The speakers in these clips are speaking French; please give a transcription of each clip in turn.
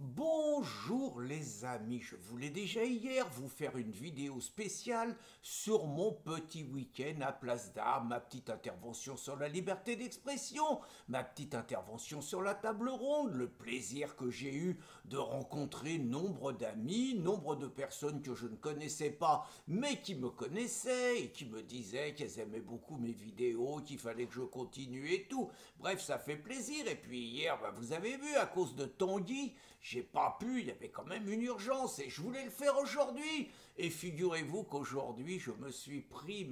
Bonjour les amis, je voulais déjà hier vous faire une vidéo spéciale sur mon petit week-end à Place d'Armes, ma petite intervention sur la liberté d'expression, ma petite intervention sur la table ronde, le plaisir que j'ai eu de rencontrer nombre d'amis, nombre de personnes que je ne connaissais pas mais qui me connaissaient et qui me disaient qu'elles aimaient beaucoup mes vidéos, qu'il fallait que je continue et tout. Bref, ça fait plaisir. Et puis hier, vous avez vu, à cause de Tanguy, j'ai pas pu, il y avait quand même une urgence et je voulais le faire aujourd'hui. Et figurez-vous qu'aujourd'hui, je me suis pris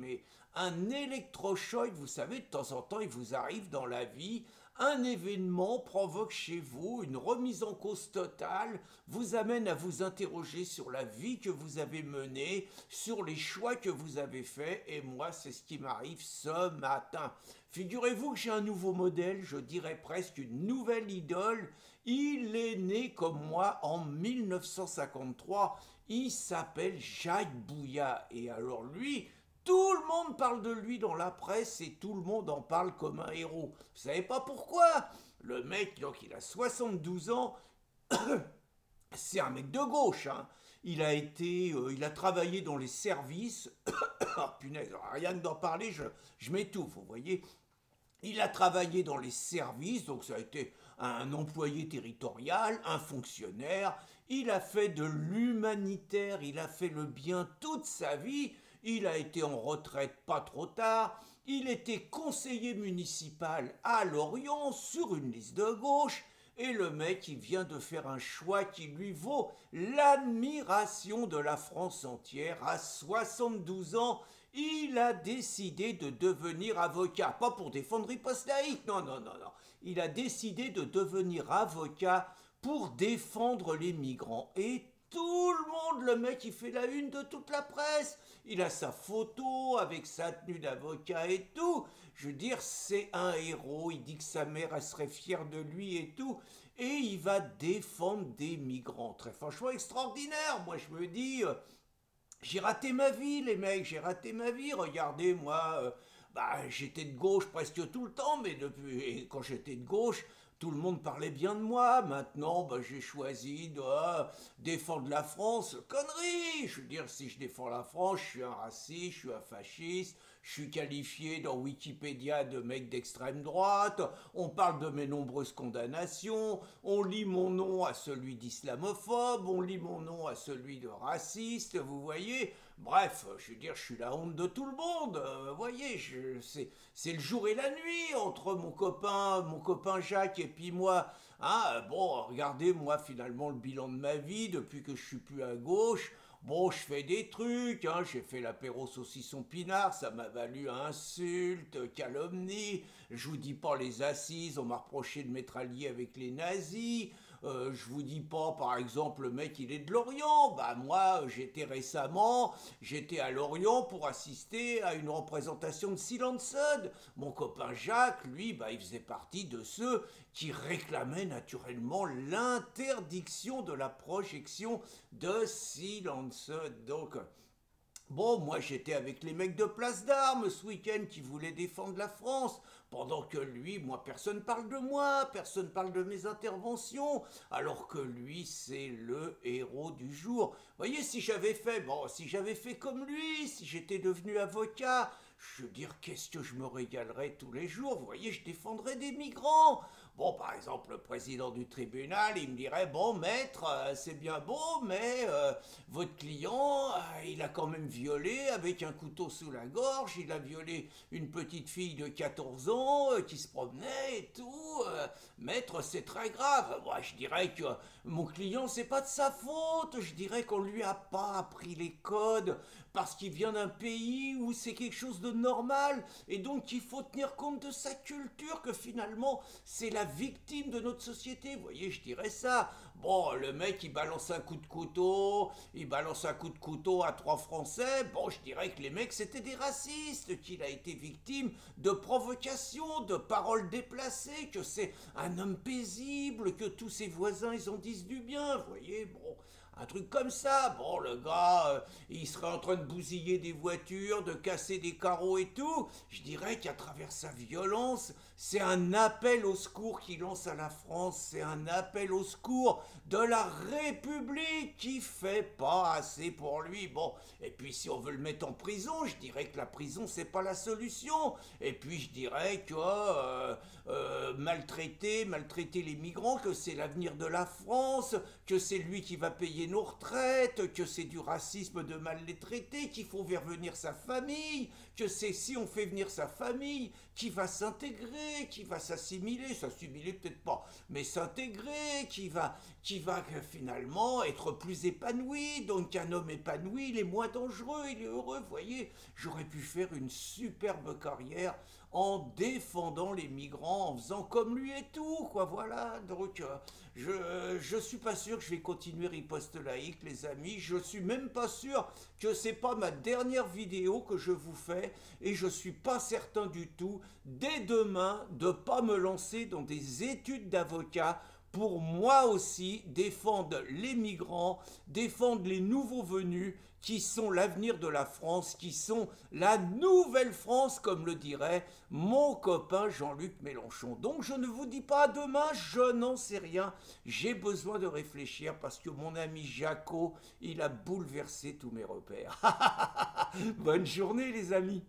un électrochoc. Vous savez, de temps en temps, il vous arrive dans la vie, un événement provoque chez vous une remise en cause totale, vous amène à vous interroger sur la vie que vous avez menée, sur les choix que vous avez faits. Et moi, c'est ce qui m'arrive ce matin. Figurez-vous que j'ai un nouveau modèle, je dirais presque une nouvelle idole. Il est né comme moi en 1953. Il s'appelle Jacques Bouya. Et alors lui, tout le monde parle de lui dans la presse et tout le monde en parle comme un héros. Vous savez pas pourquoi? Le mec, donc, il a 72 ans. C'est un mec de gauche, hein. Il a travaillé dans les services. Oh, punaise, rien que d'en parler, je m'étouffe, vous voyez. Il a travaillé dans les services, donc ça a été un employé territorial, un fonctionnaire. Il a fait de l'humanitaire, il a fait le bien toute sa vie. Il a été en retraite pas trop tard. Il était conseiller municipal à Lorient sur une liste de gauche. Et le mec, il vient de faire un choix qui lui vaut l'admiration de la France entière. À 72 ans, il a décidé de devenir avocat. Pas pour défendre Riposte-Laïque, non, non, non, non. Il a décidé de devenir avocat pour défendre les migrants. Et tout le monde, le mec, il fait la une de toute la presse. Il a sa photo avec sa tenue d'avocat et tout. Je veux dire, c'est un héros. Il dit que sa mère, elle serait fière de lui et tout. Et il va défendre des migrants. Très franchement, extraordinaire. Moi, je me dis, j'ai raté ma vie, les mecs, j'ai raté ma vie. Regardez, moi, j'étais de gauche presque tout le temps, mais quand j'étais de gauche, tout le monde parlait bien de moi. Maintenant, j'ai choisi de défendre la France. Connerie! Je veux dire, si je défends la France, je suis un raciste, je suis un fasciste, je suis qualifié dans Wikipédia de mec d'extrême droite, on parle de mes nombreuses condamnations, on lit mon nom à celui d'islamophobe, on lit mon nom à celui de raciste, vous voyez. Bref, je veux dire, je suis la honte de tout le monde. Vous voyez, c'est le jour et la nuit entre mon copain Jacques et puis moi. Ah, bon, regardez, moi, finalement, le bilan de ma vie, depuis que je suis plus à gauche. Bon, je fais des trucs, hein, j'ai fait l'apéro saucisson pinard, ça m'a valu insultes, calomnies, je vous dis pas les assises, on m'a reproché de m'être allié avec les nazis, je vous dis pas, par exemple, le mec il est de Lorient, moi j'étais à Lorient pour assister à une représentation de Silence Sud. Mon copain Jacques, lui, il faisait partie de ceux qui réclamaient naturellement l'interdiction de la projection de Silence. Donc, bon, moi j'étais avec les mecs de Place d'Armes ce week-end qui voulaient défendre la France, pendant que lui, moi, personne parle de moi, personne parle de mes interventions, alors que lui, c'est le héros du jour. Vous voyez, si j'avais fait comme lui, si j'étais devenu avocat, je veux dire, qu'est-ce que je me régalerais tous les jours? Vous voyez, je défendrais des migrants. Bon, par exemple, le président du tribunal, il me dirait, bon, maître, c'est bien beau, mais votre client, il a quand même violé avec un couteau sous la gorge, il a violé une petite fille de 14 ans qui se promenait et tout. Maître, c'est très grave. Moi, je dirais que mon client, c'est pas de sa faute. Je dirais qu'on lui a pas appris les codes parce qu'il vient d'un pays où c'est quelque chose de normal et donc il faut tenir compte de sa culture, que finalement, c'est la victime de notre société. Vous voyez, je dirais ça. Bon, le mec, il balance un coup de couteau, à 3 Français. Bon, je dirais que les mecs, c'était des racistes, qu'il a été victime de provocations, de paroles déplacées, que c'est un homme paisible, que tous ses voisins, ils en disent du bien. Vous voyez, bon, un truc comme ça. Bon, le gars, il serait en train de bousiller des voitures, de casser des carreaux et tout. Je dirais qu'à travers sa violence, c'est un appel au secours qu'il lance à la France, c'est un appel au secours de la République qui fait pas assez pour lui. Bon, et puis si on veut le mettre en prison, je dirais que la prison, c'est pas la solution. Et puis je dirais que maltraiter les migrants, que c'est l'avenir de la France, que c'est lui qui va payer nos retraites, que c'est du racisme de mal les traiter, qu'il faut faire venir sa famille, que c'est si on fait venir sa famille, qui va s'intégrer, qui va s'assimiler peut-être pas, mais s'intégrer, qui va finalement être plus épanoui. Donc un homme épanoui, il est moins dangereux, il est heureux. Vous voyez, j'aurais pu faire une superbe carrière en défendant les migrants, en faisant comme lui et tout, quoi, voilà. Donc, je suis pas sûr que je vais continuer Riposte Laïque, les amis. Je suis même pas sûr que c'est pas ma dernière vidéo que je vous fais, et je suis pas certain du tout, dès demain, de pas me lancer dans des études d'avocat pour moi aussi défendre les migrants, défendre les nouveaux venus qui sont l'avenir de la France, qui sont la nouvelle France, comme le dirait mon copain Jean-Luc Mélenchon. Donc je ne vous dis pas demain, je n'en sais rien. J'ai besoin de réfléchir parce que mon ami Jaco, il a bouleversé tous mes repères. Bonne journée les amis.